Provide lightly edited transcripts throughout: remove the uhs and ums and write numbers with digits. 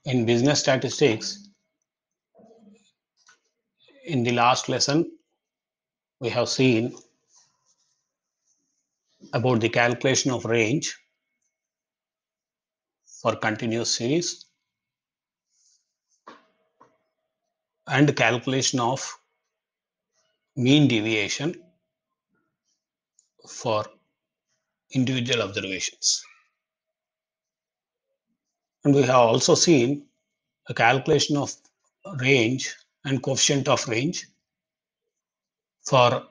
In business statistics, in the last lesson, we have seen about the calculation of range for continuous series and calculation of mean deviation for individual observations. And we have also seen a calculation of range and coefficient of range for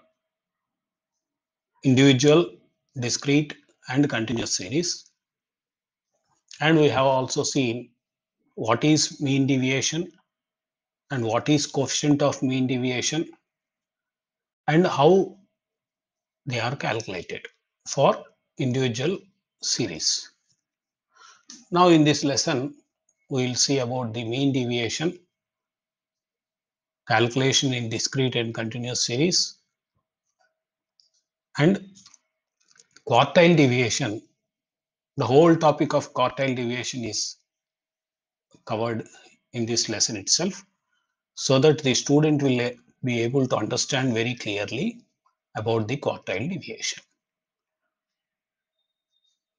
individual, discrete, and continuous series. And we have also seen what is mean deviation and what is coefficient of mean deviation and how they are calculated for individual series. Now in this lesson, we will see about the mean deviation, calculation in discrete and continuous series, and quartile deviation. The whole topic of quartile deviation is covered in this lesson itself, so that the student will be able to understand very clearly about the quartile deviation.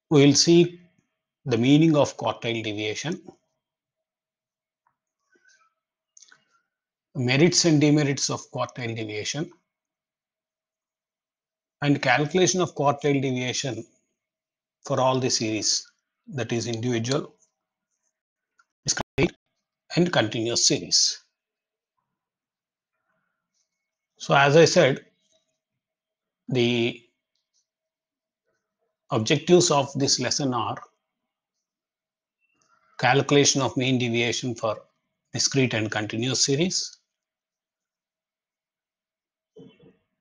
We will see the meaning of quartile deviation, merits and demerits of quartile deviation, and calculation of quartile deviation for all the series, that is individual, discrete, and continuous series. So as I said, the objectives of this lesson are calculation of mean deviation for discrete and continuous series,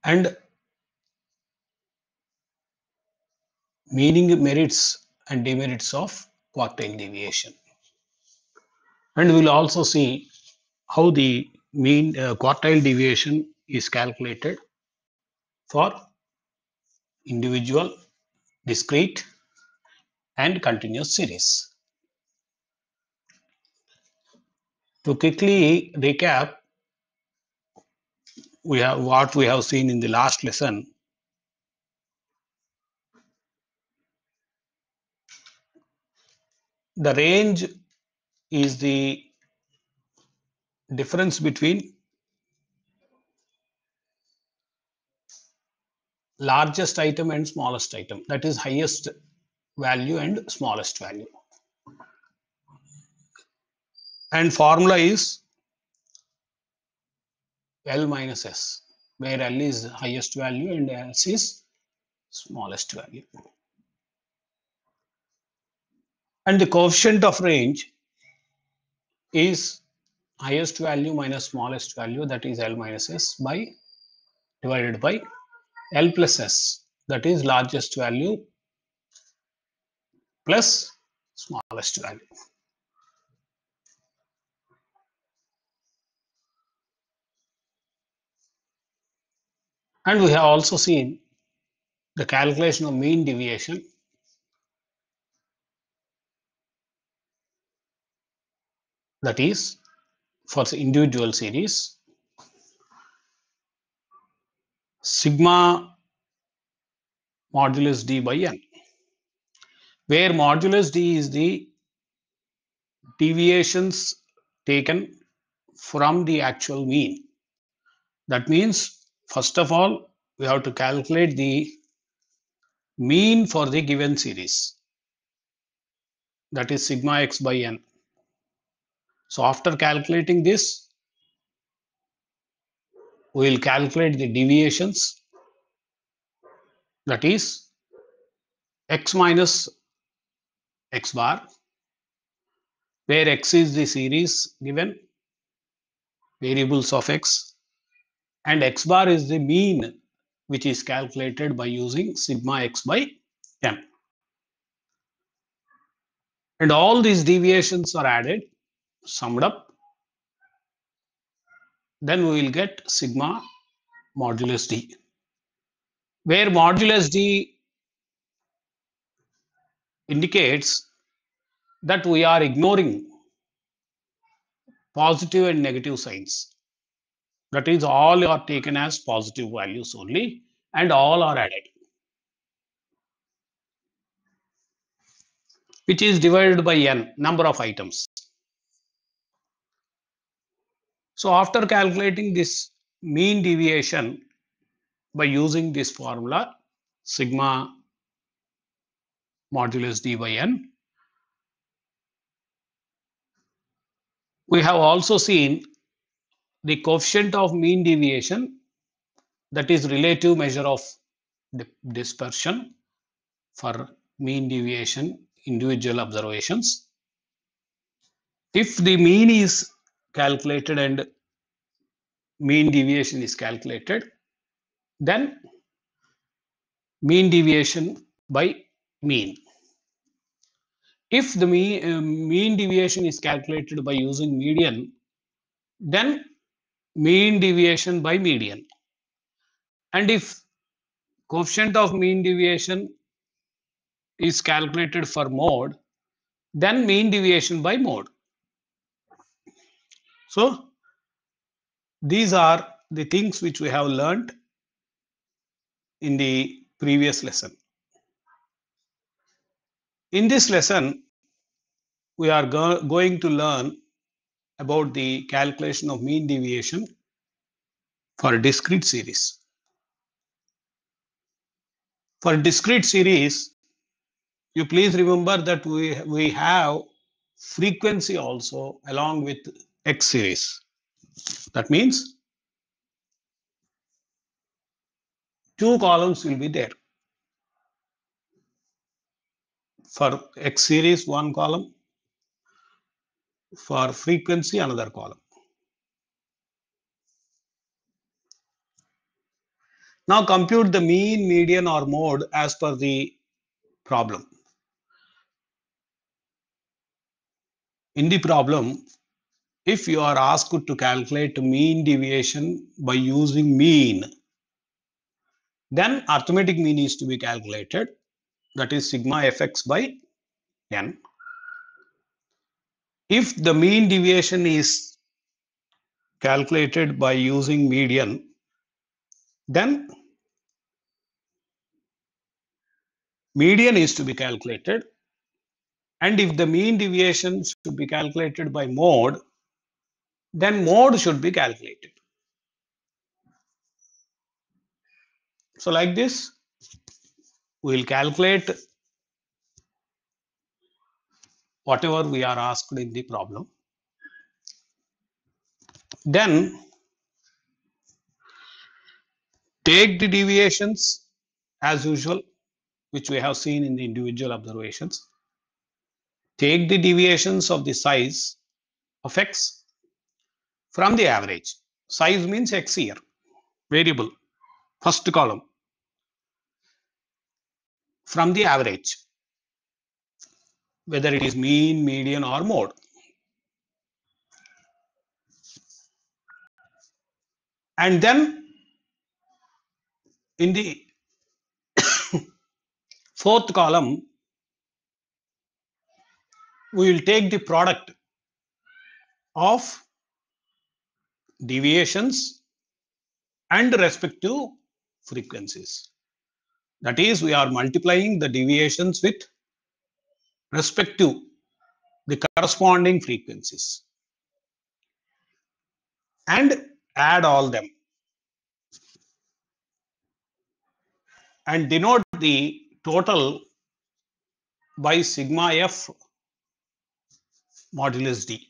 and meaning, merits and demerits of quartile deviation. And we'll also see how the mean quartile deviation is calculated for individual, discrete, and continuous series. To quickly recap, we have what we have seen in the last lesson. The range is the difference between largest item and smallest item, that is highest value and smallest value. And formula is L minus S, where L is highest value and S is smallest value. And the coefficient of range is highest value minus smallest value, that is L minus S, by divided by L plus S, that is largest value plus smallest value. And we have also seen the calculation of mean deviation, that is for the individual series, sigma modulus d by n, where modulus d is the deviations taken from the actual mean. That means, first of all, we have to calculate the mean for the given series, that is sigma x by n. So after calculating this, we will calculate the deviations, that is x minus x bar, where x is the series given, variables of x, and x bar is the mean, which is calculated by using sigma x by n. And all these deviations are added, summed up, then we will get sigma modulus d, where modulus d indicates that we are ignoring positive and negative signs. That is, all are taken as positive values only and all are added, which is divided by n, number of items. So after calculating this mean deviation by using this formula, sigma modulus d by n, we have also seen the coefficient of mean deviation, that is relative measure of dispersion for mean deviation individual observations. If the mean is calculated and mean deviation is calculated, then mean deviation by mean. If the mean deviation is calculated by using median, then mean deviation by median. And if coefficient of mean deviation is calculated for mode, then mean deviation by mode. So these are the things which we have learned in the previous lesson. In this lesson, we are going to learn about the calculation of mean deviation for a discrete series. For discrete series, you please remember that we have frequency also along with X series. That means two columns will be there. For X series, one column. For frequency, another column. Now compute the mean, median or mode as per the problem. In the problem, if you are asked to calculate mean deviation by using mean, then arithmetic mean is to be calculated, that is sigma fx by n. If the mean deviation is calculated by using median, then median is to be calculated, and if the mean deviation should be calculated by mode, then mode should be calculated. So like this, we will calculate whatever we are asked in the problem. Then take the deviations as usual, which we have seen in the individual observations. Take the deviations of the size of x from the average. Size means x here, variable, first column, from the average, whether it is mean, median or mode. And then in the fourth column, we will take the product of deviations and respective frequencies. That is, we are multiplying the deviations with respect to the corresponding frequencies and add all them and denote the total by sigma f modulus d,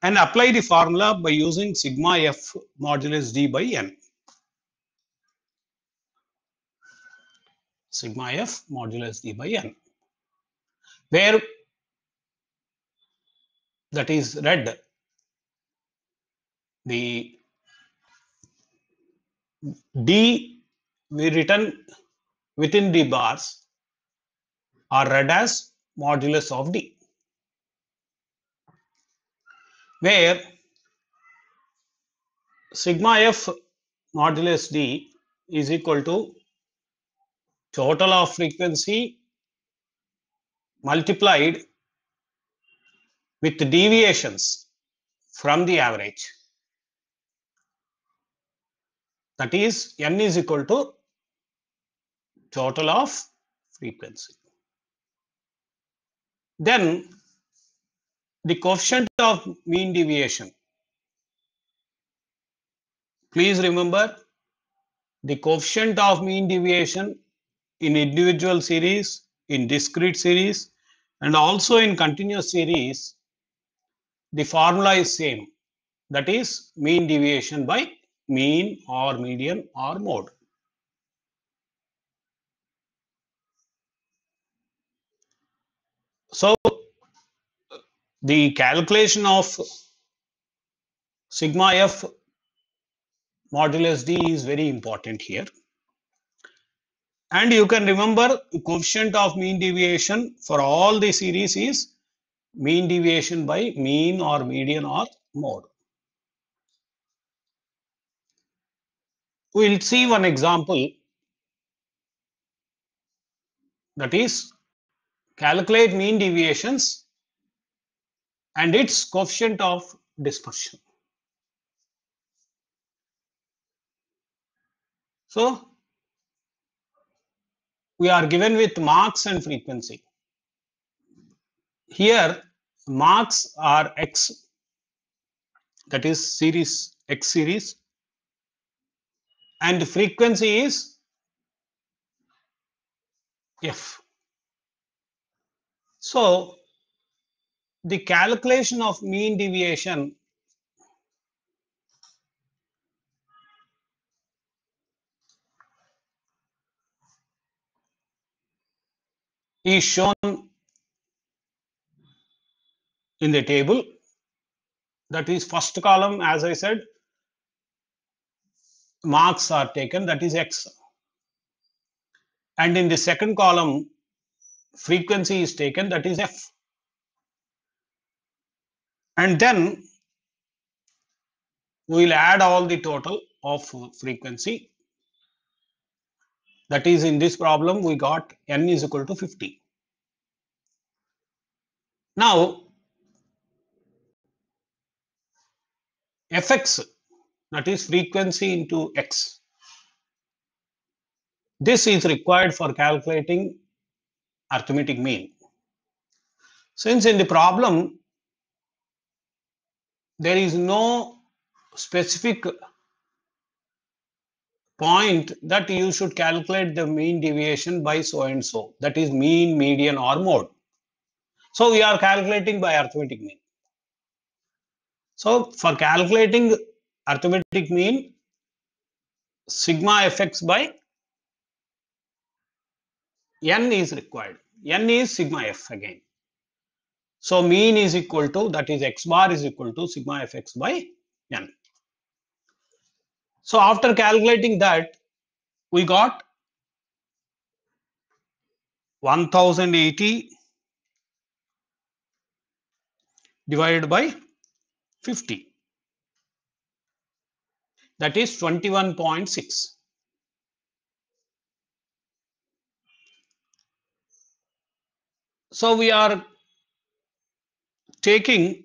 and apply the formula by using sigma f modulus d by n. Sigma f modulus d by n, where that is red, the d we written within the bars are read as modulus of d, where sigma f modulus d is equal to total of frequency multiplied with deviations from the average. That is, n is equal to total of frequency. Then the coefficient of mean deviation. Please remember, the coefficient of mean deviation in individual series, in discrete series, and also in continuous series, the formula is same. That is mean deviation by mean or median or mode. So the calculation of sigma f modulus d is very important here. And you can remember the coefficient of mean deviation for all the series is mean deviation by mean or median or mode. We will see one example, that is calculate mean deviations and its coefficient of dispersion. So we are given with marks and frequency. Here marks are x, that is series x series, and frequency is f. So the calculation of mean deviation is shown in the table. That is first column, as I said, marks are taken, that is x. And in the second column, frequency is taken, that is f. And then we will add all the total of frequency. That is, in this problem, we got n is equal to 50. Now, fx, that is frequency into x. This is required for calculating arithmetic mean. Since in the problem, there is no specific point that you should calculate the mean deviation by so and so, that is mean, median or mode. So we are calculating by arithmetic mean. So for calculating arithmetic mean, sigma fx by n is required. N is sigma f again. So mean is equal to, that is x bar is equal to sigma fx by n. So after calculating that, we got 1080 divided by 50. That is 21.6. So we are taking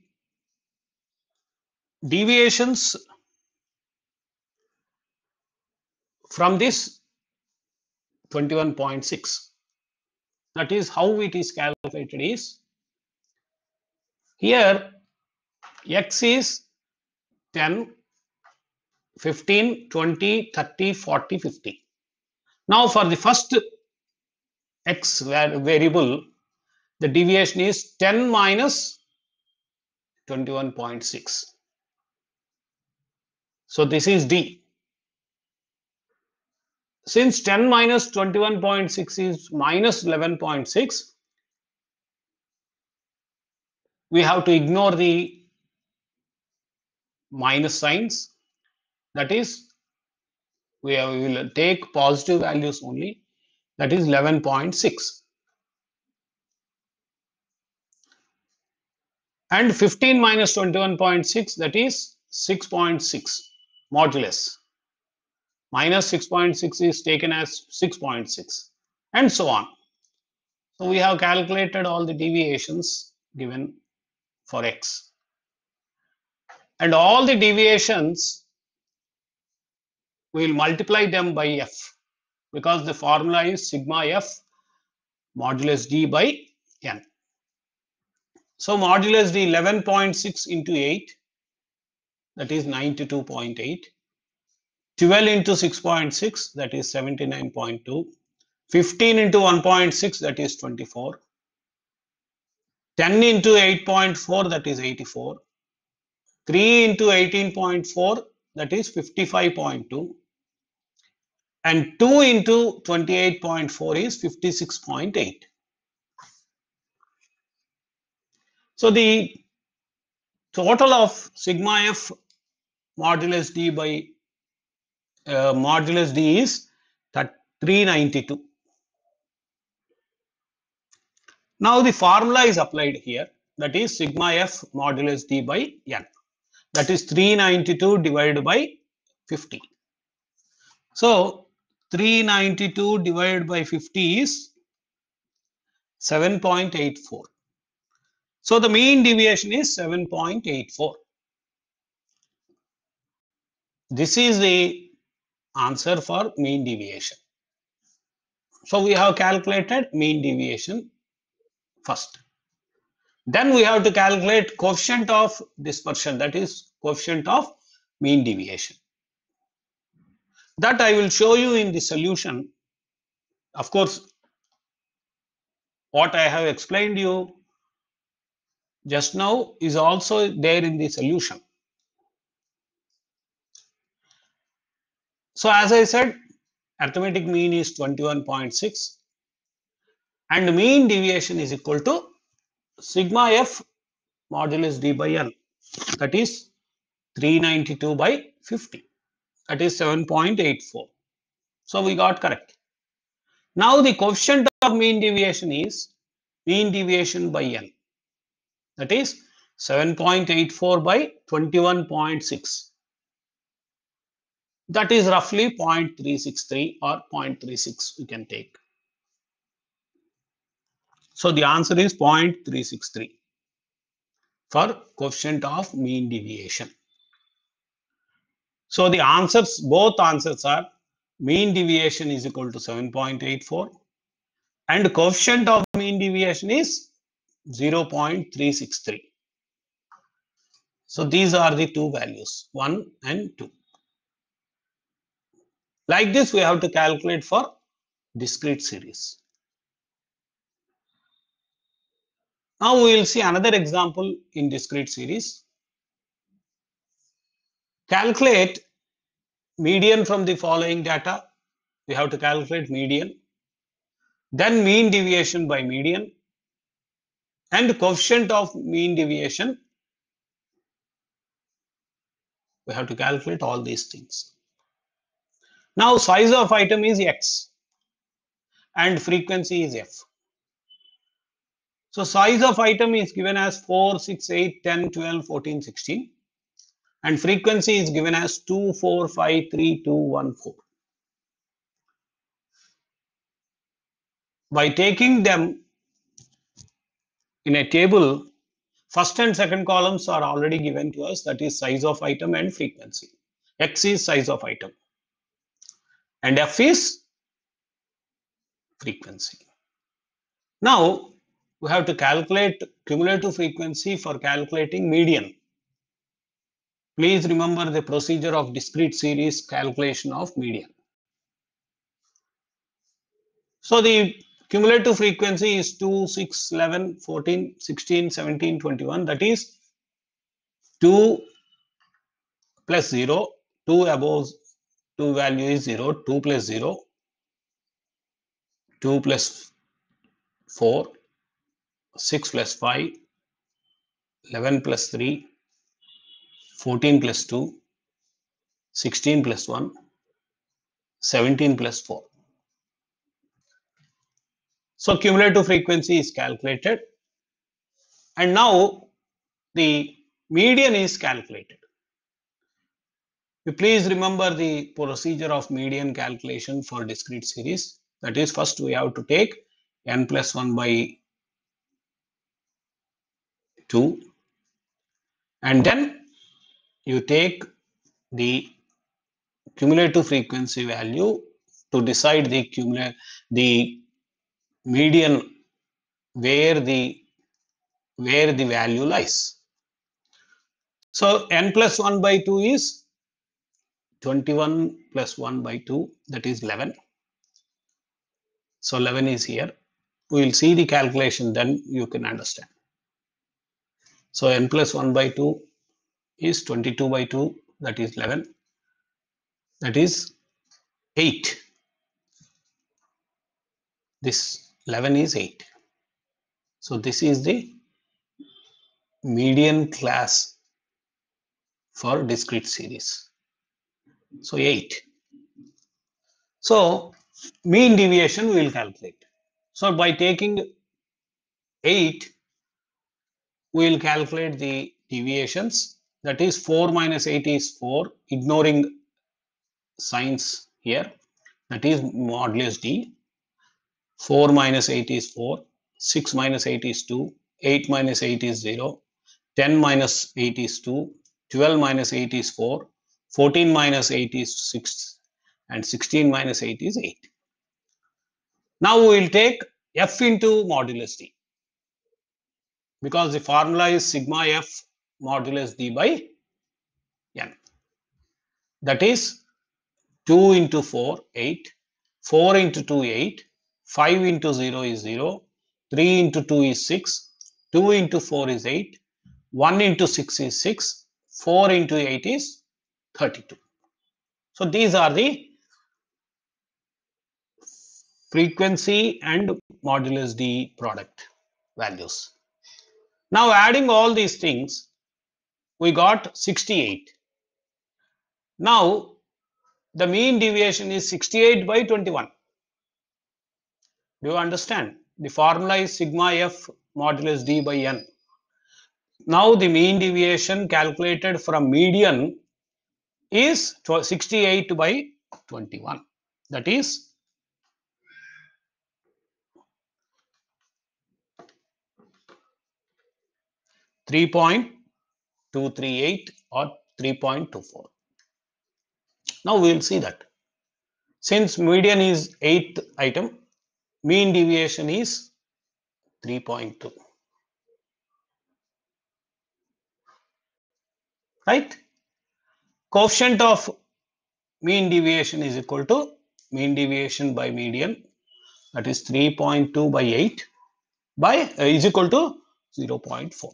deviations from this 21.6. That is how it is calculated is, here x is 10, 15, 20, 30, 40, 50. Now for the first x variable, the deviation is 10 minus 21.6. So this is d. Since 10 minus 21.6 is minus 11.6, we have to ignore the minus signs. That is, we will take positive values only. That is 11.6. And 15 minus 21.6, that is 6.6 modulus. Minus 6.6 is taken as 6.6 and so on. So we have calculated all the deviations given for x. And all the deviations, we will multiply them by f, because the formula is sigma f modulus d by n. So modulus d 11.6 into 8, that is 92.8. 12 into 6.6, that is 79.2. 15 into 1.6, that is 24. 10 into 8.4, that is 84. 3 into 18.4, that is 55.2. And 2 into 28.4 is 56.8. So the total of sigma f modulus d by modulus d is 392. Now the formula is applied here, that is sigma f modulus d by n, that is 392 divided by 50. So 392 divided by 50 is 7.84. So the mean deviation is 7.84. This is the answer for mean deviation. So we have calculated mean deviation first. Then we have to calculate coefficient of dispersion, that is coefficient of mean deviation. That I will show you in the solution. Of course, what I have explained you just now is also there in the solution. So as I said, arithmetic mean is 21.6 and mean deviation is equal to sigma f modulus d by n, that is 392 by 50, that is 7.84. So we got correct. Now the coefficient of mean deviation is mean deviation by n, that is 7.84 by 21.6. That is roughly 0.363 or 0.36 we can take. So the answer is 0.363 for coefficient of mean deviation. So the answers, both answers are mean deviation is equal to 7.84 and coefficient of mean deviation is 0.363. So these are the two values, 1 and 2. Like this we have to calculate for discrete series. Now we will see another example in discrete series. Calculate median from the following data. We have to calculate median, then mean deviation by median and coefficient of mean deviation. We have to calculate all these things. Now size of item is x and frequency is f. So size of item is given as 4, 6, 8, 10, 12, 14, 16 and frequency is given as 2, 4, 5, 3, 2, 1, 4. By taking them in a table, first and second columns are already given to us, that is size of item and frequency. X is size of item and f is frequency. Now we have to calculate cumulative frequency for calculating median. Please remember the procedure of discrete series calculation of median. So the cumulative frequency is 2, 6, 11, 14, 16, 17, 21. That is 2 plus 0. 2 above 2 value is 0. 2 plus 0. 2 plus 4. 6 plus 5. 11 plus 3. 14 plus 2. 16 plus 1. 17 plus 4. So cumulative frequency is calculated and now the median is calculated. You please remember the procedure of median calculation for discrete series. That is, first we have to take n plus 1 by 2 and then you take the cumulative frequency value to decide the median where the value lies. So n plus 1 by 2 is 21 plus 1 by 2, that is 11. So 11 is here. We will see the calculation, then you can understand. So n plus 1 by 2 is 22 by 2, that is 11, that is 8. This 11 is 8. So this is the median class for discrete series. So 8. So mean deviation we will calculate. So by taking 8, we will calculate the deviations. That is 4 minus 8 is 4, ignoring signs here. That is modulus d. 4 minus 8 is 4. 6 minus 8 is 2. 8 minus 8 is 0. 10 minus 8 is 2. 12 minus 8 is 4. 14 minus 8 is 6. And 16 minus 8 is 8. Now we will take f into modulus d, because the formula is sigma f modulus d by n. That is 2 into 4, 8. 4 into 2, 8. 5 into 0 is 0. 3 into 2 is 6. 2 into 4 is 8. 1 into 6 is 6. 4 into 8 is 32. So these are the frequency and modulus d product values. Now adding all these things, we got 68. Now the mean deviation is 68 by 21. Do you understand? The formula is sigma f modulus d by n. Now the mean deviation calculated from median is 68 by 21. That is 3.238 or 3.24. Now we will see that. Since median is 8th item, mean deviation is 3.2. Right? Coefficient of mean deviation is equal to mean deviation by median, that is 3.2 by 8 by is equal to 0.4.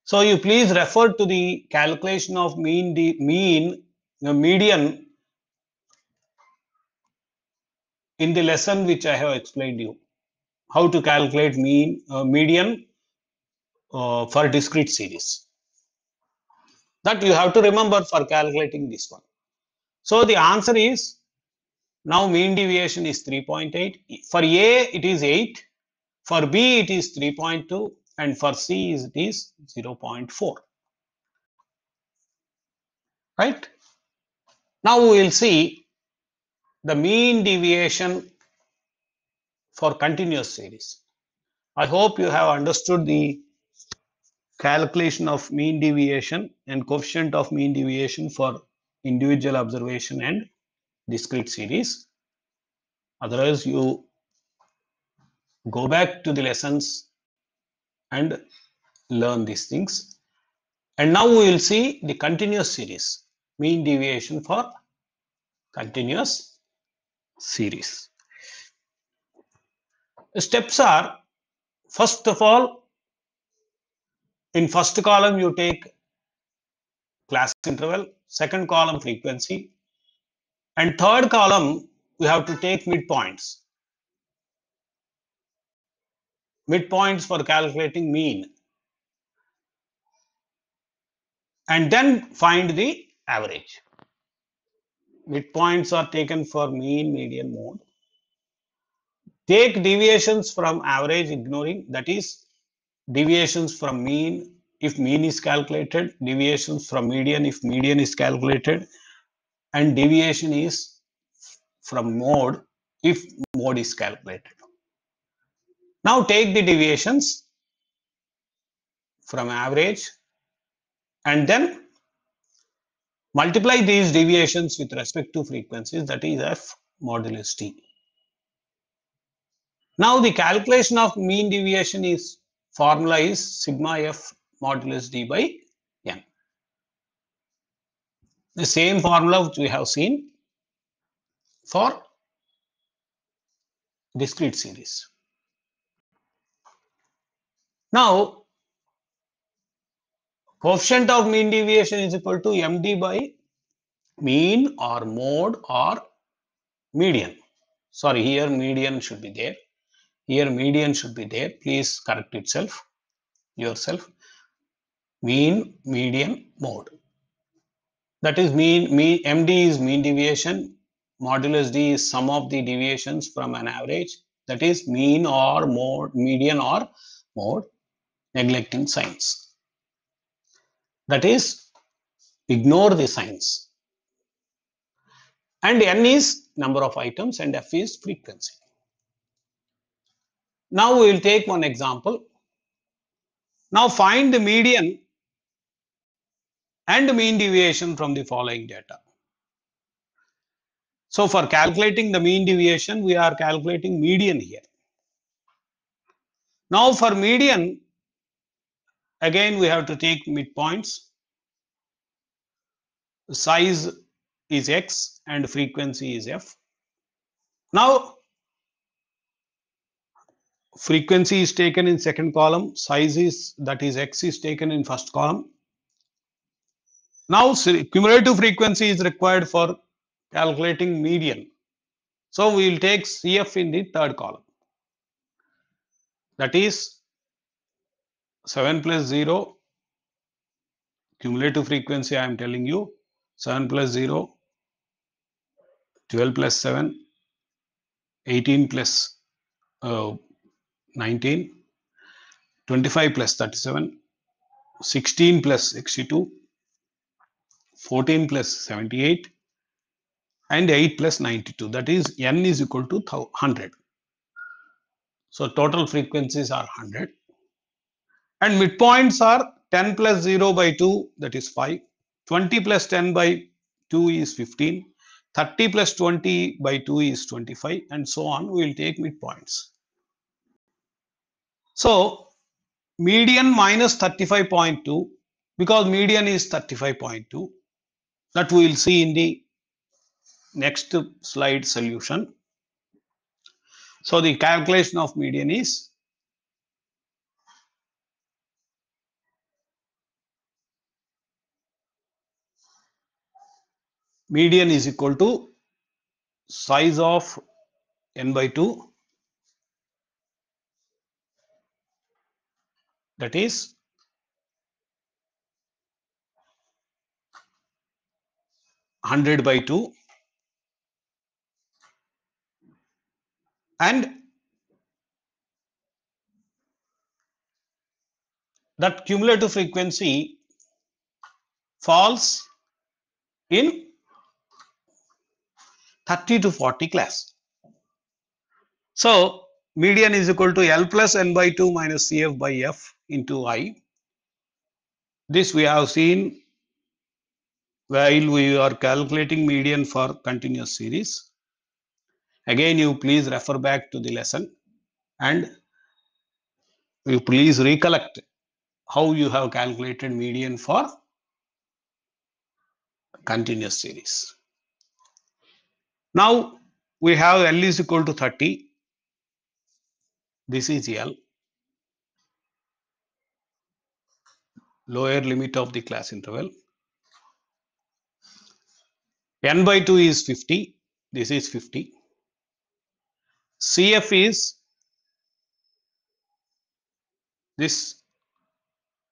So you please refer to the calculation of median in the lesson which I have explained you, how to calculate median for discrete series. That you have to remember for calculating this one. So the answer is, now mean deviation is 3.8. For A it is 8, for B it is 3.2, and for C it is 0.4. Right? Now we will see the mean deviation for continuous series. I hope you have understood the calculation of mean deviation and coefficient of mean deviation for individual observation and discrete series. Otherwise, you go back to the lessons and learn these things. And now we will see the continuous series, mean deviation for continuous series. The steps are, first of all, in first column you take class interval, second column frequency, and third column we have to take midpoints. Midpoints for calculating mean, and then find the average. Midpoints are taken for mean, median, mode. Take deviations from average, ignoring, that is deviations from mean if mean is calculated, deviations from median if median is calculated, and deviation is from mode if mode is calculated. Now take the deviations from average and then multiply these deviations with respect to frequencies, that is f modulus t. Now the calculation of mean deviation is formula is sigma f modulus d by n. The same formula which we have seen for discrete series. Now coefficient of mean deviation is equal to md by mean or mode or median. Sorry, here median should be there. Here median should be there. Please correct yourself. Mean, median, mode. That is MD is mean deviation. Modulus D is sum of the deviations from an average. That is mean or mode, median or mode, neglecting signs. That is ignore the signs. And N is number of items and F is frequency. Now we will take one example. Now find the median and mean deviation from the following data. So for calculating the mean deviation, we are calculating median here. Now for median, again we have to take midpoints. Size is x and frequency is f. Now frequency is taken in second column, size is, that is x, is taken in first column. Now cumulative frequency is required for calculating median. So we will take CF in the third column. That is 7 plus 0 cumulative frequency, I am telling you, 7 plus 0, 12 plus 7, 18 plus 19, 25 plus 37, 16 plus 62, 14 plus 78, and 8 plus 92. That is n is equal to 100. So total frequencies are 100. And midpoints are 10 plus 0 by 2, that is 5. 20 plus 10 by 2 is 15. 30 plus 20 by 2 is 25, and so on. We will take midpoints. So median minus 35.2, because median is 35.2. That we will see in the next slide solution. So the calculation of median is median is equal to size of n by 2, that is 100 by 2, and that cumulative frequency falls in 30 to 40 class. So median is equal to L plus n by 2 minus CF by F into I. This we have seen while we are calculating median for continuous series. Again, you please refer back to the lesson and you please recollect how you have calculated median for continuous series. Now we have L is equal to 30. This is L, lower limit of the class interval. N by 2 is 50. This is 50. CF is, this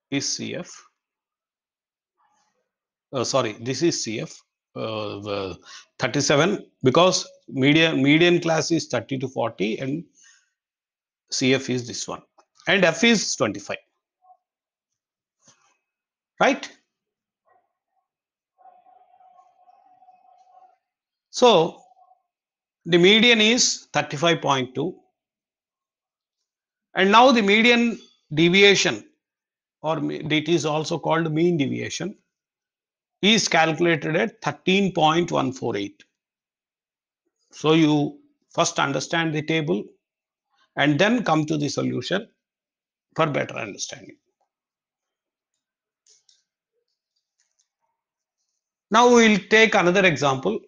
is CF. Sorry, this is CF. 37, because median class is 30 to 40 and CF is this one, and F is 25, right? So the median is 35.2, and now the median deviation or it is also called mean deviation, is calculated at 13.148. So you first understand the table and then come to the solution for better understanding. Now we will take another example,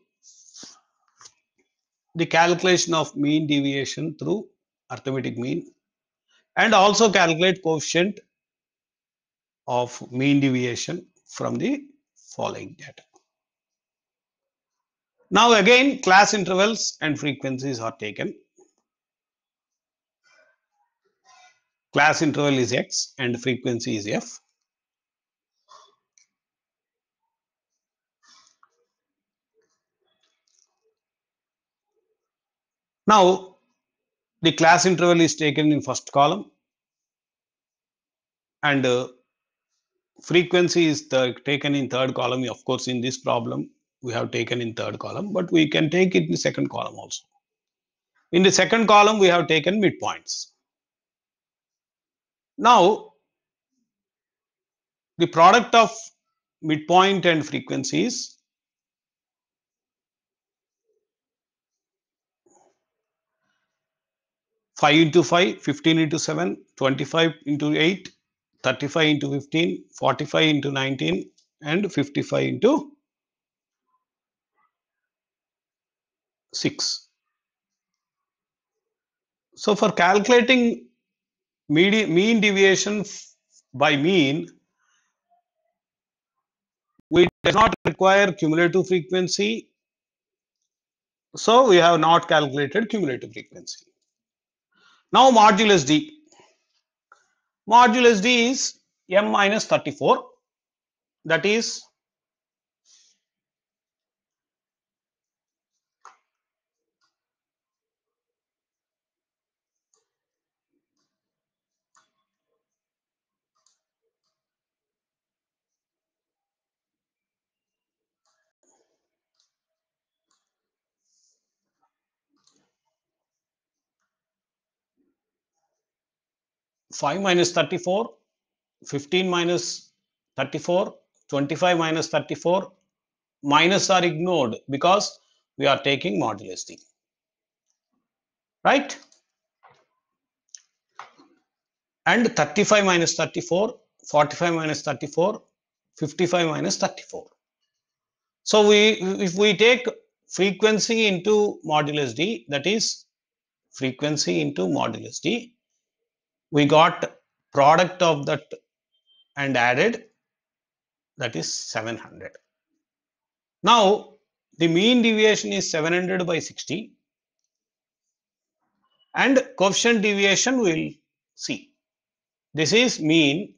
the calculation of mean deviation through arithmetic mean, and also calculate coefficient of mean deviation from the following data. Now again, class intervals and frequencies are taken. Class interval is x and frequency is f. Now the class interval is taken in first column and frequency is taken in third column. Of course, in this problem we have taken in third column, but we can take it in second column also. In the second column we have taken midpoints. Now the product of midpoint and frequency is 5 into 5, 15 into 7, 25 into 8, 35 into 15, 45 into 19 and 55 into 6. So for calculating mean deviation by mean, we does not require cumulative frequency. So we have not calculated cumulative frequency. Now modulus D. Modulus D is m minus 34. That is 5 minus 34, 15 minus 34, 25 minus 34. Minus are ignored because we are taking modulus D. Right? And 35 minus 34, 45 minus 34, 55 minus 34. So if we take frequency into modulus D, that is frequency into modulus D, we got product of that and added, that is 700. Now the mean deviation is 700 by 60 and coefficient deviation we will see. This is mean,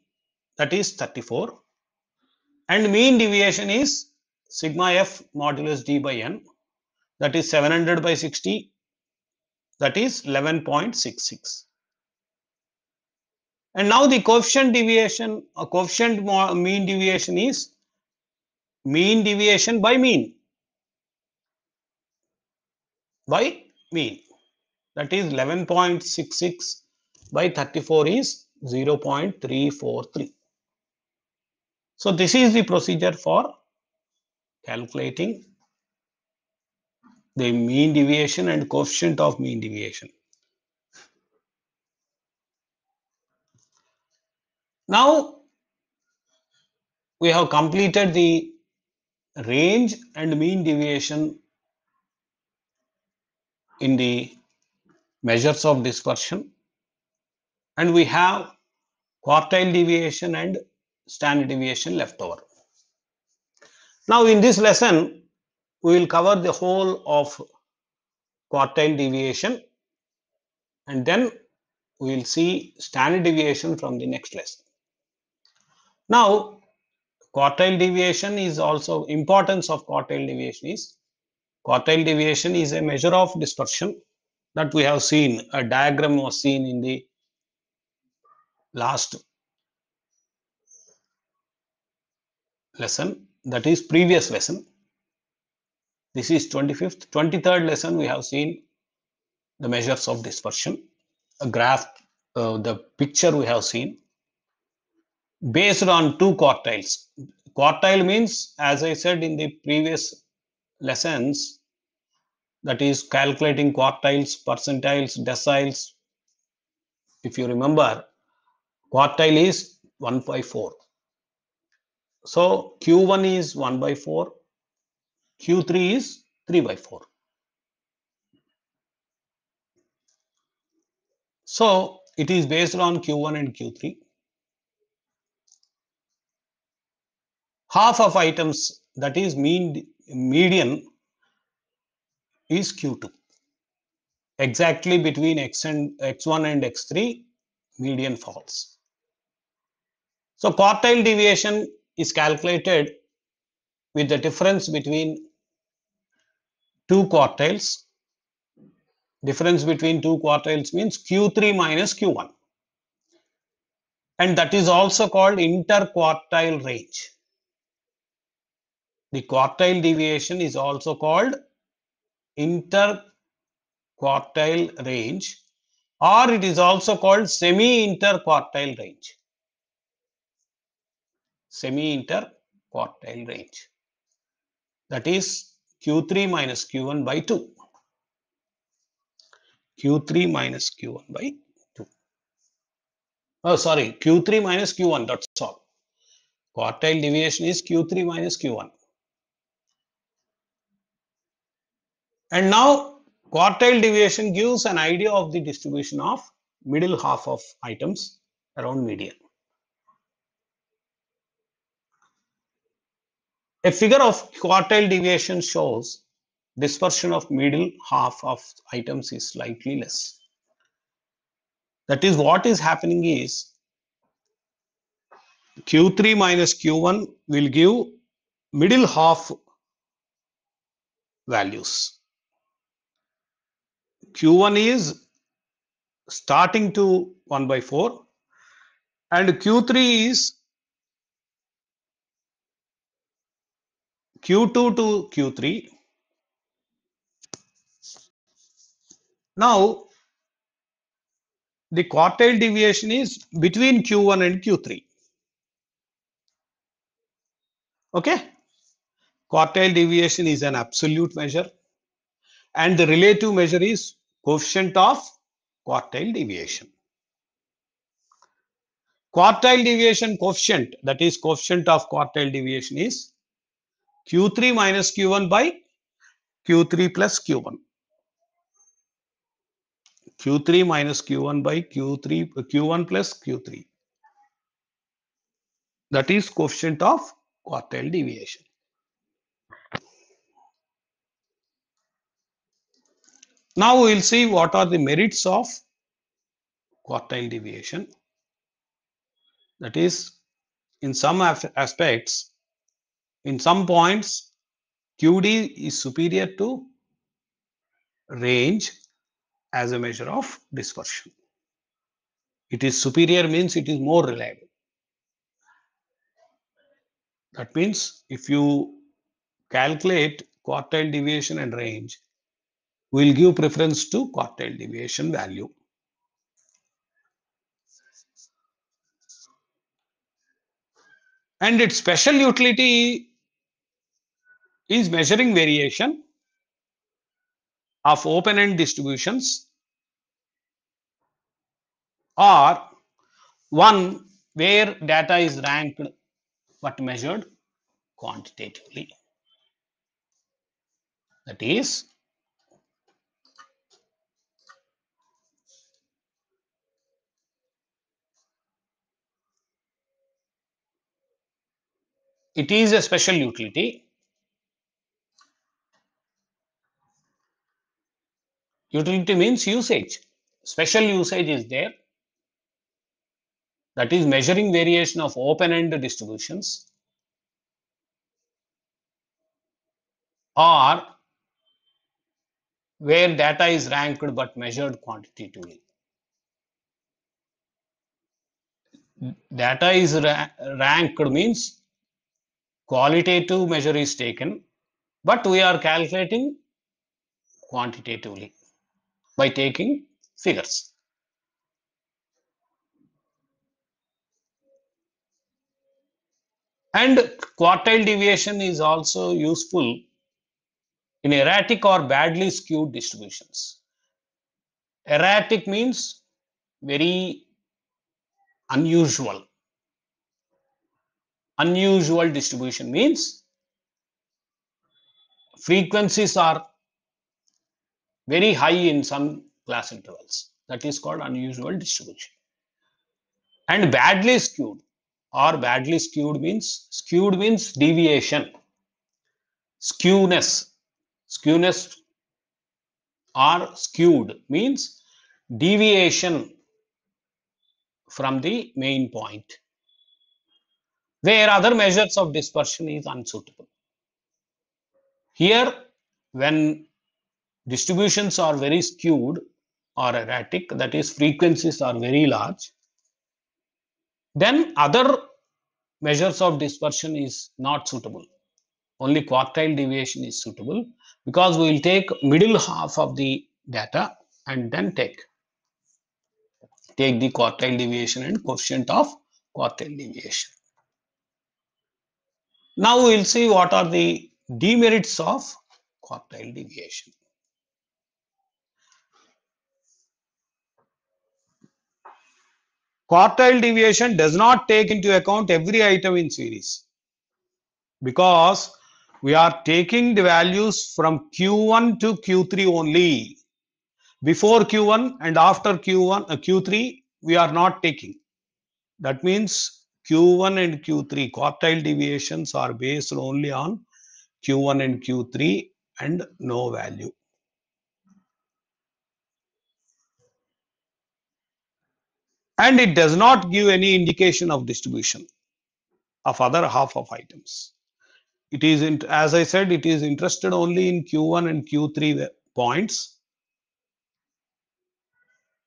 that is 34, and mean deviation is sigma f modulus D by n, that is 700 by 60, that is 11.66. And now the coefficient deviation, coefficient mean deviation is mean deviation by mean, that is 11.66 by 34 is 0.343. So this is the procedure for calculating the mean deviation and coefficient of mean deviation. Now we have completed the range and mean deviation in the measures of dispersion, and we have quartile deviation and standard deviation left over. Now in this lesson we will cover the whole of quartile deviation and then we will see standard deviation from the next lesson. Now quartile deviation is also, importance of quartile deviation is a measure of dispersion that we have seen. A diagram was seen in the last lesson, that is previous lesson. This is 25th. 23rd lesson we have seen the measures of dispersion, a graph, the picture we have seen. based on two quartiles. Quartile means, as I said in the previous lessons, that is calculating quartiles, percentiles, deciles. If you remember, quartile is 1 by 4. So Q1 is 1 by 4, Q3 is 3 by 4. So it is based on Q1 and Q3. Half of items, that is median, is Q2. Exactly between X1 and X3, median falls. So quartile deviation is calculated with the difference between two quartiles. Difference between two quartiles means Q3 minus Q1. And that is also called interquartile range. The quartile deviation is also called interquartile range, or it is also called semi-interquartile range. Semi-interquartile range. That is Q3 minus Q1 by 2. Q3 minus Q1 by 2. Oh, sorry, Q3 minus Q1, that's all. Quartile deviation is Q3 minus Q1. And now quartile deviation gives an idea of the distribution of middle half of items around median. A figure of quartile deviation shows dispersion of middle half of items is slightly less. That is, what is happening is Q3 minus Q1 will give middle half values. Q1 is starting to 1 by 4 and Q3 is Q2 to Q3. Now the quartile deviation is between Q1 and Q3. Okay, quartile deviation is an absolute measure and the relative measure is coefficient of quartile deviation. Quartile deviation coefficient, that is coefficient of quartile deviation, is Q3 minus Q1 by Q3 plus Q1. Q3 minus Q1 by Q1 plus Q3. That is coefficient of quartile deviation. Now we will see what are the merits of quartile deviation. That is, in some aspects, in some points, QD is superior to range as a measure of dispersion. It is superior means it is more reliable. That means if you calculate quartile deviation and range, we will give preference to quartile deviation value. And its special utility is measuring variation of open-end distributions, or one where data is ranked but measured quantitatively. That is, it is a special utility. Utility means usage. Special usage is there. That is measuring variation of open-end distributions, or where data is ranked but measured quantitatively. Data is ranked means qualitative measure is taken, but we are calculating quantitatively by taking figures. And quartile deviation is also useful in erratic or badly skewed distributions. Erratic means very unusual. Unusual distribution means frequencies are very high in some class intervals. That is called unusual distribution. And badly skewed means deviation, skewness. Skewness or skewed means deviation from the main point, where other measures of dispersion is unsuitable. Here, when distributions are very skewed or erratic, that is frequencies are very large, then other measures of dispersion is not suitable. Only quartile deviation is suitable, because we will take middle half of the data and then take the quartile deviation and coefficient of quartile deviation. Now we will see what are the demerits of quartile deviation. Quartile deviation does not take into account every item in series, because we are taking the values from Q1 to Q3 only. Before Q1 and after Q3, we are not taking. That means Q1 and Q3 quartile deviations are based only on Q1 and Q3 and no value. And it does not give any indication of distribution of other half of items. It is, as I said, it is interested only in Q1 and Q3 points,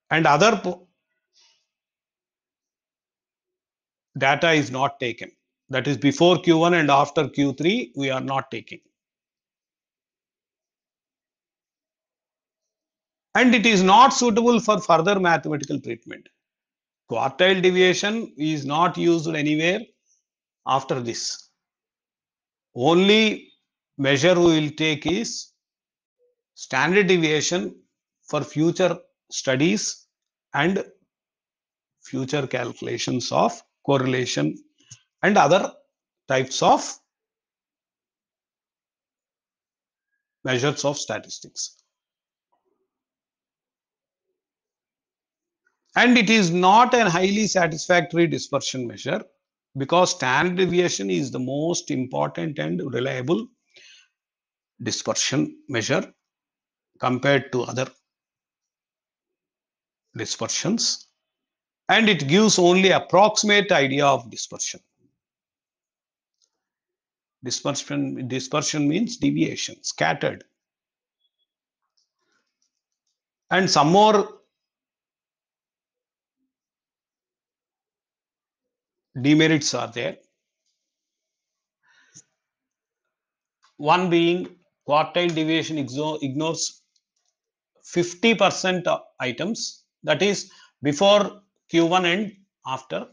and other data is not taken. That is, before Q1 and after Q3, we are not taking. And it is not suitable for further mathematical treatment. Quartile deviation is not used anywhere after this. Only measure we will take is standard deviation for future studies and future calculations of correlation and other types of measures of statistics. And it is not a highly satisfactory dispersion measure, because standard deviation is the most important and reliable dispersion measure compared to other dispersions, and it gives only approximate idea of dispersion. Dispersion means deviation, scattered. And some more demerits are there. One being quartile deviation ignores 50% of items, that is before Q1 and after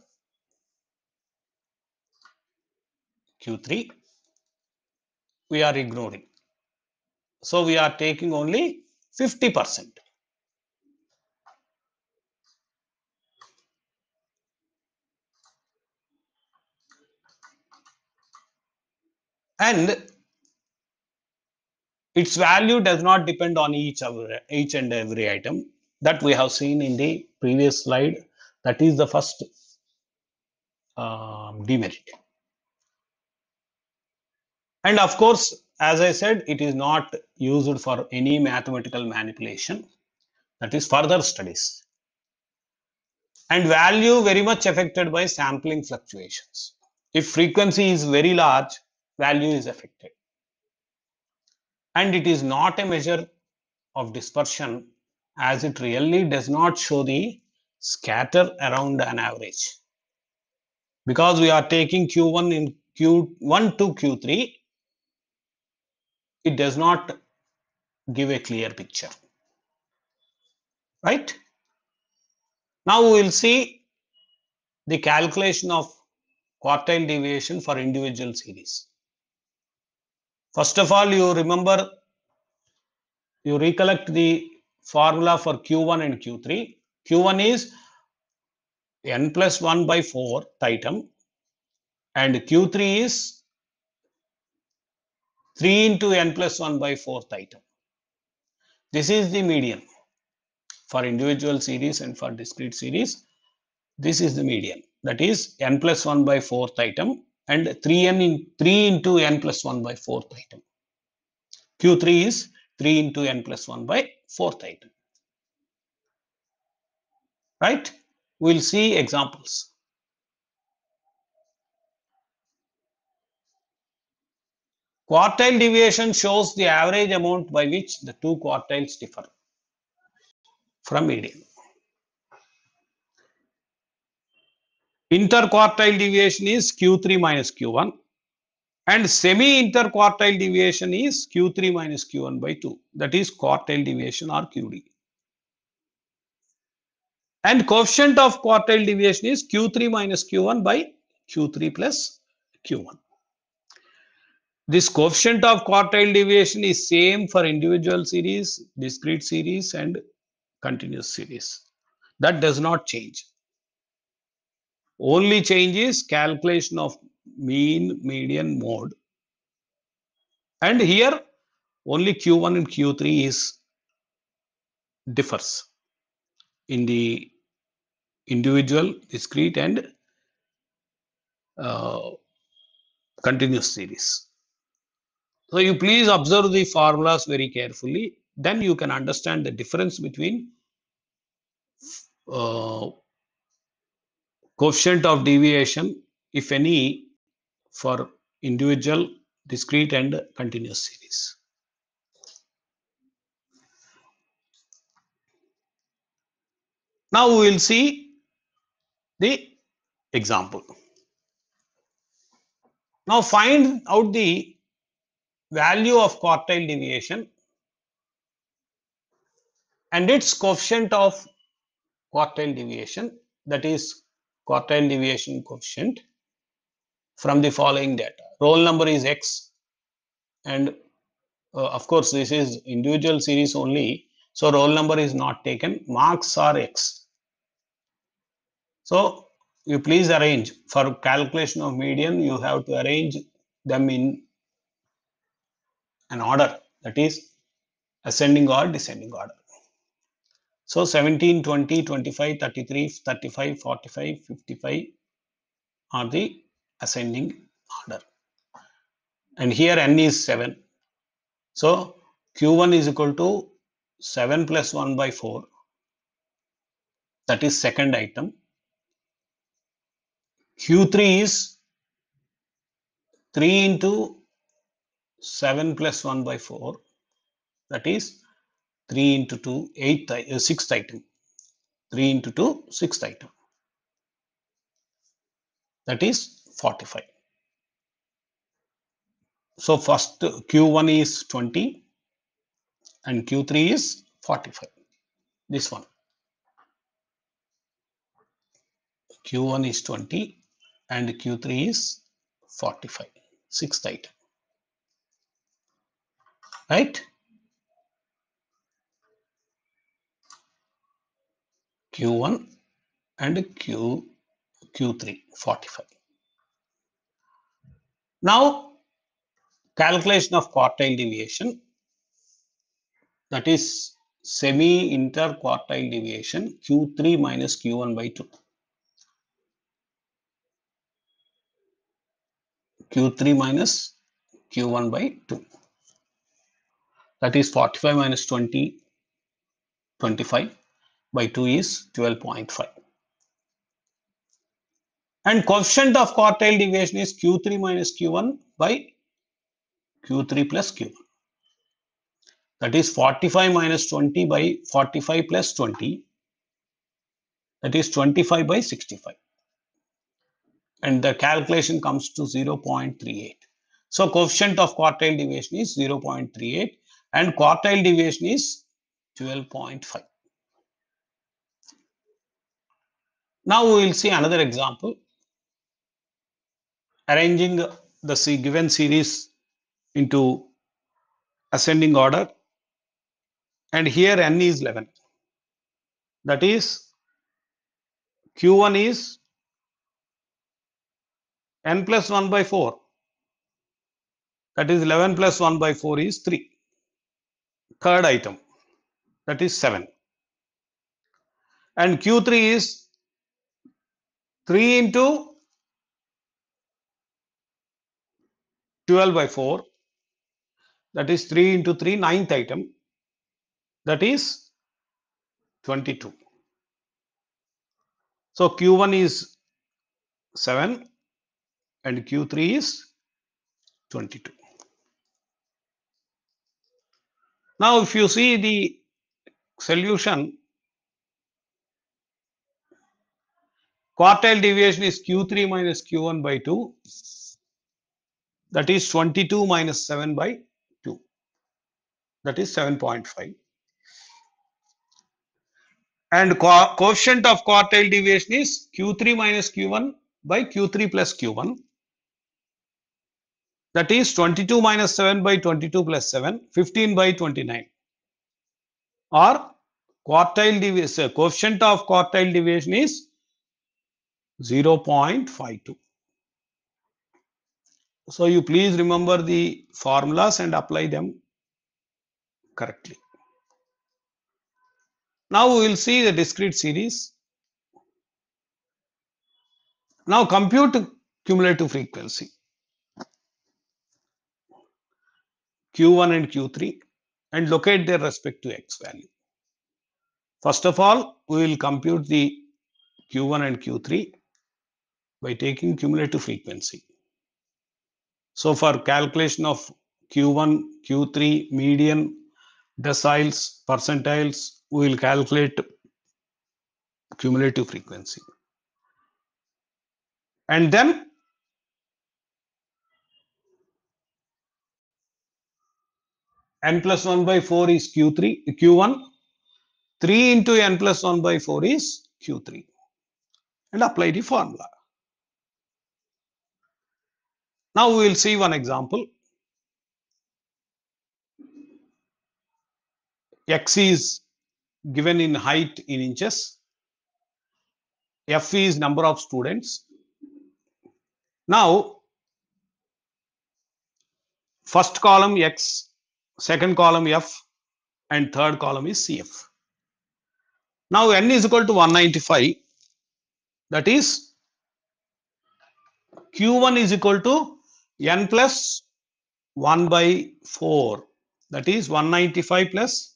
Q3 we are ignoring. So we are taking only 50%. And its value does not depend on each and every item, that we have seen in the previous slide. That is the first demerit. And of course, as I said, it is not used for any mathematical manipulation, that is further studies. And value very much affected by sampling fluctuations. If frequency is very large, value is affected. And it is not a measure of dispersion, as it really does not show the scatter around an average. Because we are taking Q1 in Q1 to Q3, it does not give a clear picture. Right? Now we will see the calculation of quartile deviation for individual series. First of all, you recollect the formula for Q1 and Q3. Q1 is n plus 1 by 4th item and Q3 is 3 into n plus 1 by 4th item. This is the median for individual series and for discrete series. This is the median, that is n plus 1 by 4th item and 3 into n plus 1 by 4th item. Q3 is 3 into n plus 1 by 4th item. Right? We'll see examples. Quartile deviation shows the average amount by which the two quartiles differ from median. Interquartile deviation is Q3 minus Q1 and semi-interquartile deviation is Q3 minus Q1 by 2. That is quartile deviation or QD. And coefficient of quartile deviation is Q3 minus Q1 by Q3 plus Q1. This coefficient of quartile deviation is same for individual series, discrete series and continuous series. That does not change. Only change is calculation of mean, median, mode. And here only Q1 and Q3 is differs in the individual, discrete and continuous series. So you please observe the formulas very carefully. Then you can understand the difference between coefficient of deviation, if any, for individual, discrete and continuous series. Now we will see the example. Now find out the value of quartile deviation and its coefficient of quartile deviation, that is quartile deviation coefficient, from the following data. Roll number is X and of course this is individual series only, so roll number is not taken. Marks are X. So you please arrange for calculation of median, you have to arrange them in an order, that is ascending or descending order. So 17, 20, 25, 33, 35, 45, 55 are the ascending order. And here n is 7. So Q1 is equal to 7 plus 1 by 4. That is second item. Q3 is 3 into 7 plus 1 by 4. That is 3 into 2, sixth item. 3 into 2, sixth item. That is 45. So first Q1 is 20 and Q3 is 45. This one. Q1 is 20 and Q3 is 45. Sixth item. Right? Q1 and Q3 45. Now calculation of quartile deviation, that is semi-interquartile deviation, Q3 minus Q1 by 2. Q3 minus Q1 by 2. That is 45 minus 20, 25 by 2 is 12.5. And coefficient of quartile deviation is Q3 minus Q1 by Q3 plus Q1. That is 45 minus 20 by 45 plus 20. That is 25 by 65. And the calculation comes to 0.38. So coefficient of quartile deviation is 0.38 and quartile deviation is 12.5. Now we will see another example. arranging the given series into ascending order, and here n is 11. That is Q1 is n plus 1 by 4. That is 11 plus 1 by 4 is 3. Third item, that is 7. And Q3 is 3 into 12 by 4. That is 3 into 3, ninth item. That is 22. So Q1 is 7 and Q3 is 22. Now, if you see the solution, quartile deviation is Q3 minus Q1 by 2. That is 22 minus 7 by 2. That is 7.5. And coefficient of quartile deviation is Q3 minus Q1 by Q3 plus Q1. That is 22 minus 7 by 22 plus 7, 15 by 29. Or quartile deviation, coefficient of quartile deviation is 0.52. So you please remember the formulas and apply them correctly. Now we will see the discrete series. Now compute cumulative frequency Q1 and Q3 and locate their respective x value. First of all, we will compute the Q1 and Q3 by taking cumulative frequency. So for calculation of Q1, Q3, median, deciles, percentiles, we will calculate cumulative frequency. And then n plus 1 by 4 is Q1, 3 into n plus 1 by 4 is Q3, and apply the formula. Now we will see one example. X is given in height in inches. F is number of students. Now, first column X, second column F, and third column is CF. Now n is equal to 195. That is Q1 is equal to n plus 1 by 4. That is 195 plus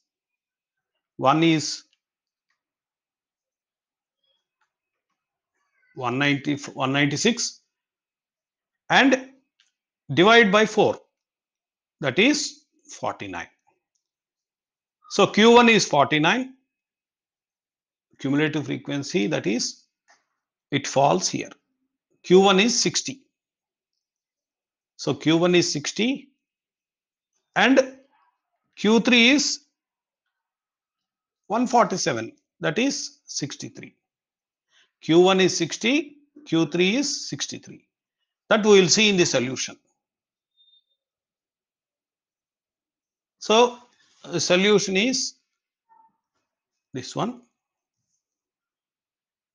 1 is 196 and divide by 4. That is 49. So Q1 is 49. Cumulative frequency, that is, it falls here. Q1 is 60. So Q1 is 60 and Q3 is 147. That is 63. Q1 is 60, Q3 is 63. That we will see in the solution. So the solution is this one.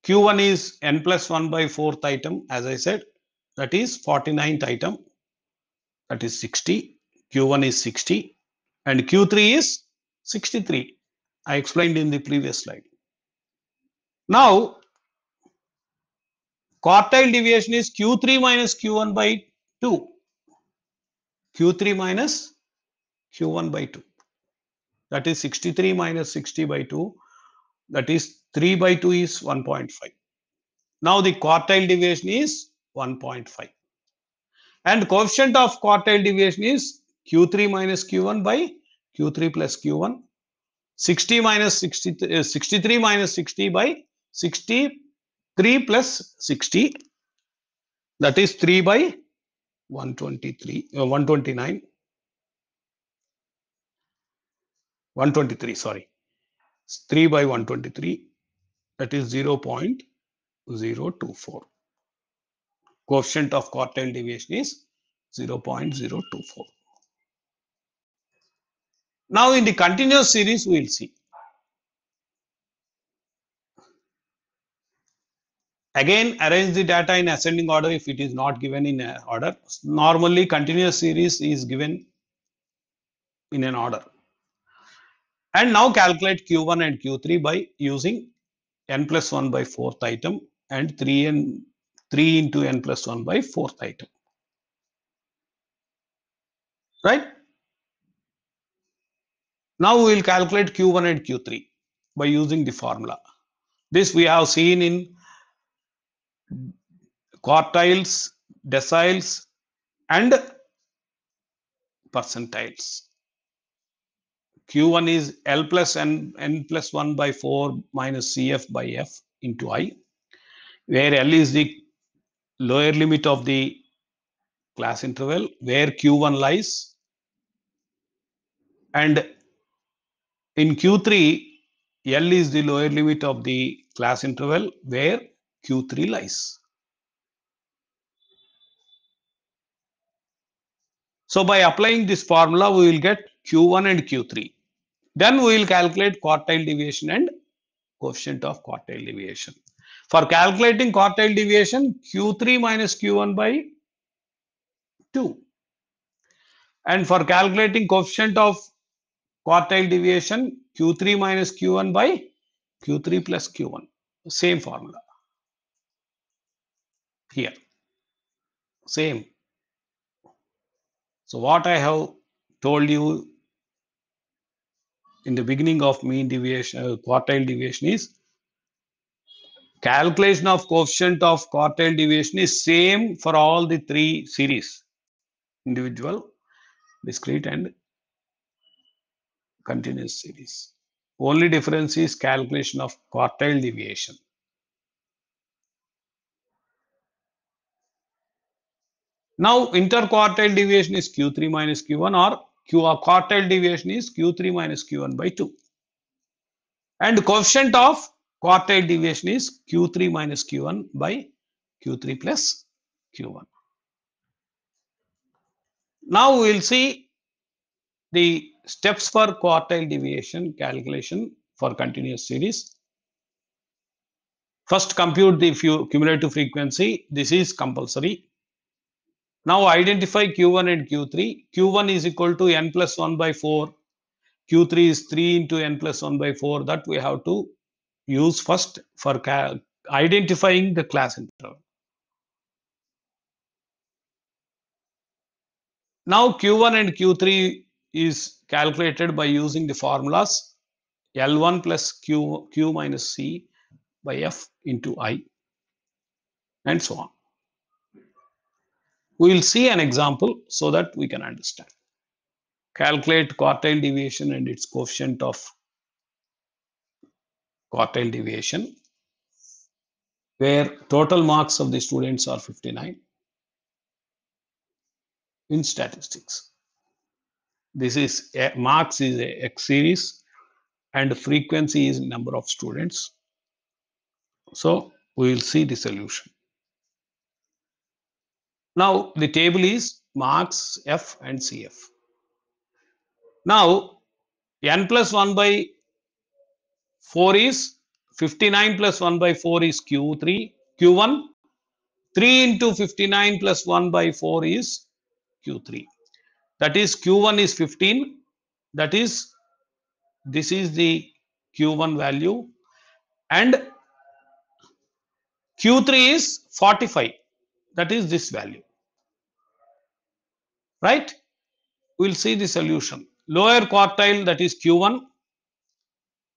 Q1 is n plus 1 by 4th item, as I said, that is 49th item, that is 60. Q1 is 60 and Q3 is 63. I explained in the previous slide. Now, quartile deviation is Q3 minus Q1 by 2. Q3 minus Q1 by 2. That is 63 minus 60 by 2. That is 3 by 2 is 1.5. Now the quartile deviation is 1.5. And coefficient of quartile deviation is Q3 minus Q1 by Q3 plus Q1. 60 minus 60, 63 minus 60 by 63 plus 60. That is 3 by 129. 123, sorry. 3 by 123. That is 0.024. coefficient of quartile deviation is 0.024. Now in the continuous series, we will see. Again, arrange the data in ascending order if it is not given in order. Normally, continuous series is given in an order. And now calculate Q1 and Q3 by using n plus 1 by 4th item and 3 into n plus 1 by 4th item. Right? Now we will calculate Q1 and Q3 by using the formula. This we have seen in quartiles, deciles, and percentiles. Q1 is L plus n plus 1 by 4 minus CF by F into I, where L is the lower limit of the class interval where Q1 lies, and in Q3, L is the lower limit of the class interval where Q3 lies. So by applying this formula, we will get Q1 and Q3. Then we will calculate quartile deviation and coefficient of quartile deviation. For calculating quartile deviation, Q3 minus Q1 by 2. And for calculating coefficient of quartile deviation, Q3 minus Q1 by Q3 plus Q1. Same formula. Here. Same. So what I have told you in the beginning of mean deviation, quartile deviation is calculation of coefficient of quartile deviation is same for all the three series, individual, discrete and continuous series. Only difference is calculation of quartile deviation. Now interquartile deviation is Q3 minus Q1 or quartile deviation is Q3 minus Q1 by 2. And coefficient of quartile deviation is Q3 minus Q1 by Q3 plus Q1. Now we will see the steps for quartile deviation calculation for continuous series. First, compute the cumulative frequency. This is compulsory. Now identify Q1 and Q3. Q1 is equal to n plus 1 by 4. Q3 is 3 into n plus 1 by 4. That we have to use first for identifying the class interval. Now Q1 and Q3 is calculated by using the formulas L1 plus Q minus C by F into I and so on. We will see an example so that we can understand. Calculate quartile deviation and its coefficient of quartile deviation, where total marks of the students are 59 in statistics. This is marks is a X series and frequency is number of students. So we will see the solution. Now the table is marks F and CF. Now n plus 1 by 4 is 59 plus 1 by 4 is Q1. 3 into 59 plus 1 by 4 is Q3. That is Q1 is 15. That is, this is the Q1 value and Q3 is 45. That is this value. Right? We will see the solution. Lower quartile, that is Q1,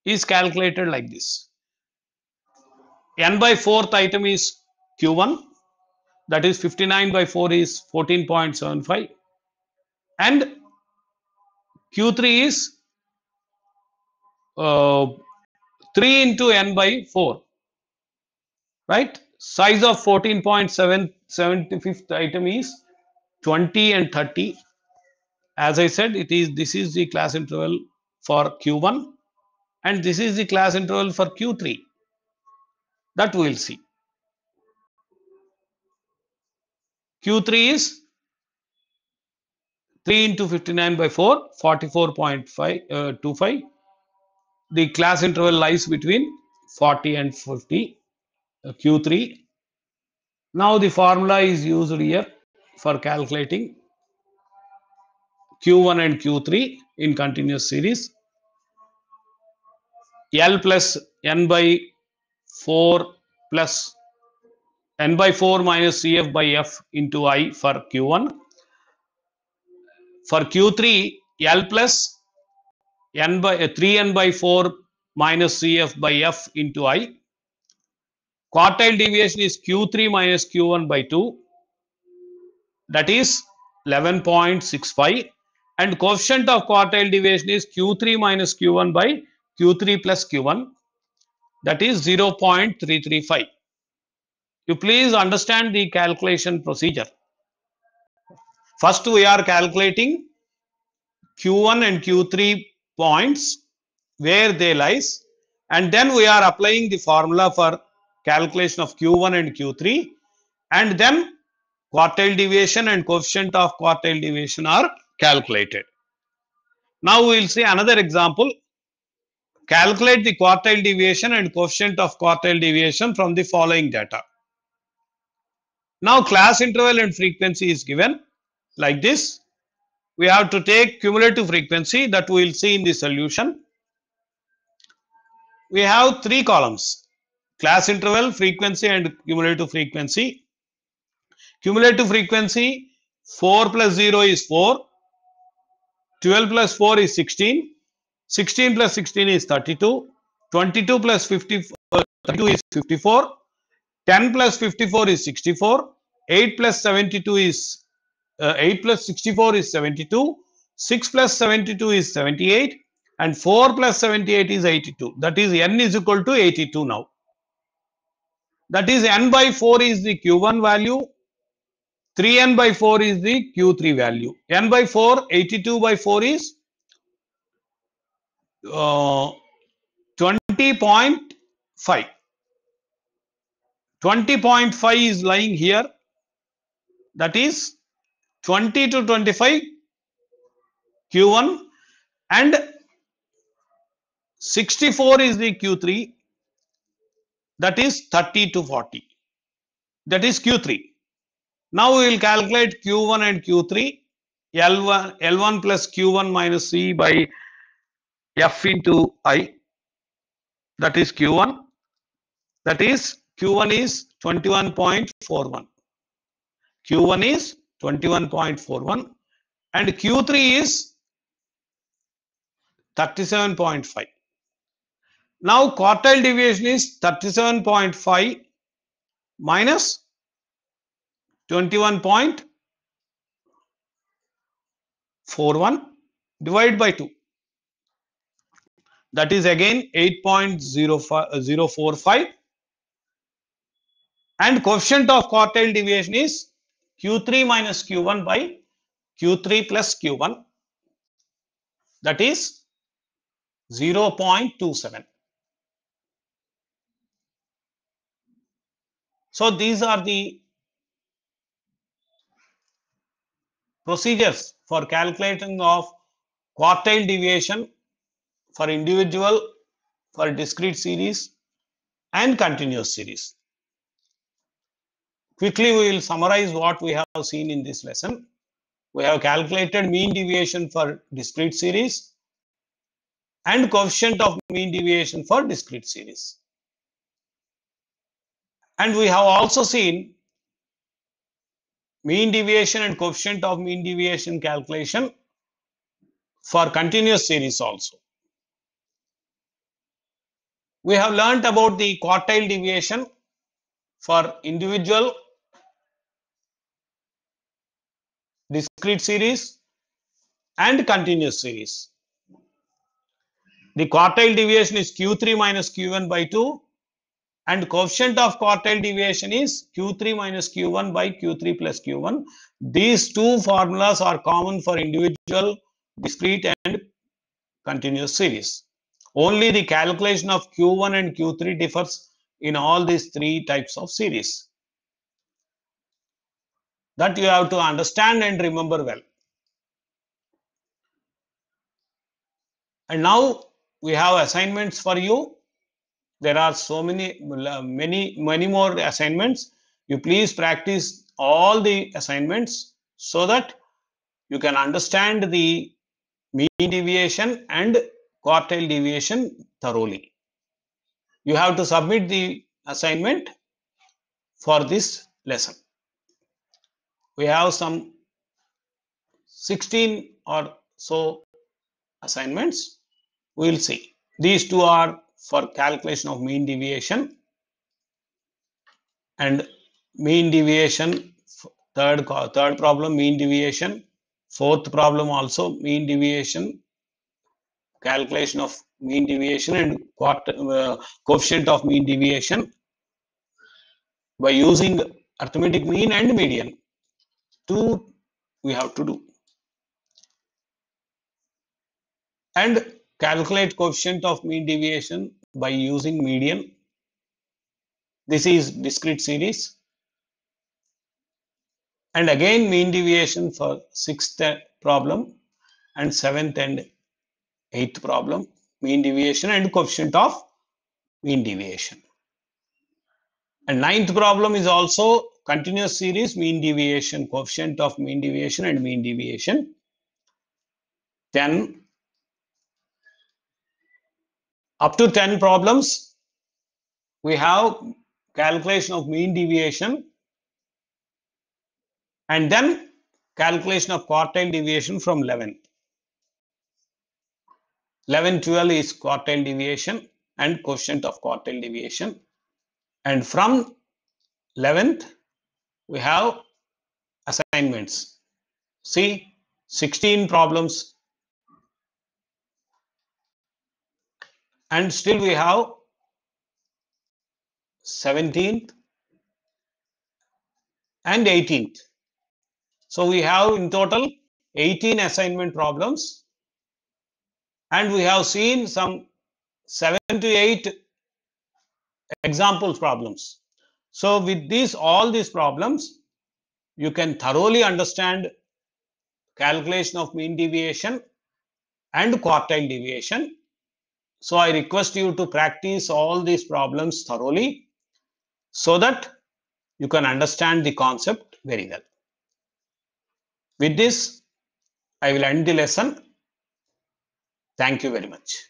is calculated like this. N by 4th item is Q1. That is 59 by 4 is 14.75. And Q3 is 3 into n by 4. Right? Size of 14.75th item is 20 and 30. As I said, this is the class interval for Q1 and this is the class interval for Q3. That we will see. Q3 is 3 into 59 by 4, 44.25. The class interval lies between 40 and 50. Q3. Now the formula is used here for calculating Q1 and Q3 in continuous series. L plus n by 4 plus n by 4 minus Cf by f into I for Q1. For Q3, L plus n by 3n by 4 minus Cf by f into I. Quartile deviation is Q3 minus Q1 by 2, that is 11.65, and coefficient of quartile deviation is Q3 minus Q1 by Q3 plus Q1, that is 0.335. You please understand the calculation procedure. First we are calculating Q1 and Q3 points where they lies, and then we are applying the formula for calculation of Q1 and Q3, and then quartile deviation and coefficient of quartile deviation are calculated. Now we will see another example. Calculate the quartile deviation and coefficient of quartile deviation from the following data. Now class interval and frequency is given like this. We have to take cumulative frequency that we will see in the solution. We have three columns: class interval, frequency and cumulative frequency. Cumulative frequency 4 plus 0 is 4, 12 plus 4 is 16, 16 plus 16 is 32, 22 plus 32 is 54, 10 plus 54 is 64, 8 plus 72 is 8 plus 64 is 72, 6 plus 72 is 78, and 4 plus 78 is 82. That is n is equal to 82 now. That is n by 4 is the Q1 value, 3n by 4 is the Q3 value. N by 4, 82 by 4 is 20.5. 20.5 is lying here, that is 20 to 25 Q1, and 64 is the Q3, that is 30 to 40, that is Q3. Now we will calculate Q1 and Q3. L1 plus Q1 minus C by F into I, that is Q1, that is Q1 is 21.41, Q1 is 21.41, and Q3 is 37.5. Now quartile deviation is 37.5 minus 21.41 divided by 2, that is again 8.045, and coefficient of quartile deviation is Q3 minus Q1 by Q3 plus Q1, that is 0.27. So these are the procedures for calculating of quartile deviation for individual, for discrete series and continuous series. Quickly we will summarize what we have seen in this lesson. We have calculated mean deviation for discrete series and coefficient of mean deviation for discrete series. And we have also seen mean deviation and coefficient of mean deviation calculation for continuous series also. We have learnt about the quartile deviation for individual, discrete series and continuous series. The quartile deviation is Q3 minus Q1 by 2, and coefficient of quartile deviation is Q3 minus Q1 by Q3 plus Q1. These two formulas are common for individual, discrete and continuous series. Only the calculation of Q1 and Q3 differs in all these three types of series. That you have to understand and remember well. And now we have assignments for you. There are so many more assignments. You please practice all the assignments so that you can understand the mean deviation and quartile deviation thoroughly. You have to submit the assignment for this lesson. We have some 16 or so assignments. We will see. These two are for calculation of mean deviation and mean deviation. Third problem, mean deviation. Fourth problem also mean deviation, calculation of mean deviation and coefficient of mean deviation by using arithmetic mean and median. Two we have to do. And calculate coefficient of mean deviation by using median. This is discrete series. And again mean deviation for sixth problem and seventh and eighth problem, mean deviation and coefficient of mean deviation. And ninth problem is also continuous series, mean deviation, coefficient of mean deviation and mean deviation. Then up to 10 problems, we have calculation of mean deviation and then calculation of quartile deviation from 11. 11, 12 is quartile deviation and coefficient of quartile deviation. And from 11th, we have assignments. See, 16 problems. And still we have 17th and 18th. So we have in total 18 assignment problems. And we have seen some 7 to 8 example problems. So with all these problems, you can thoroughly understand calculation of mean deviation and quartile deviation. So I request you to practice all these problems thoroughly so that you can understand the concept very well. With this, I will end the lesson. Thank you very much.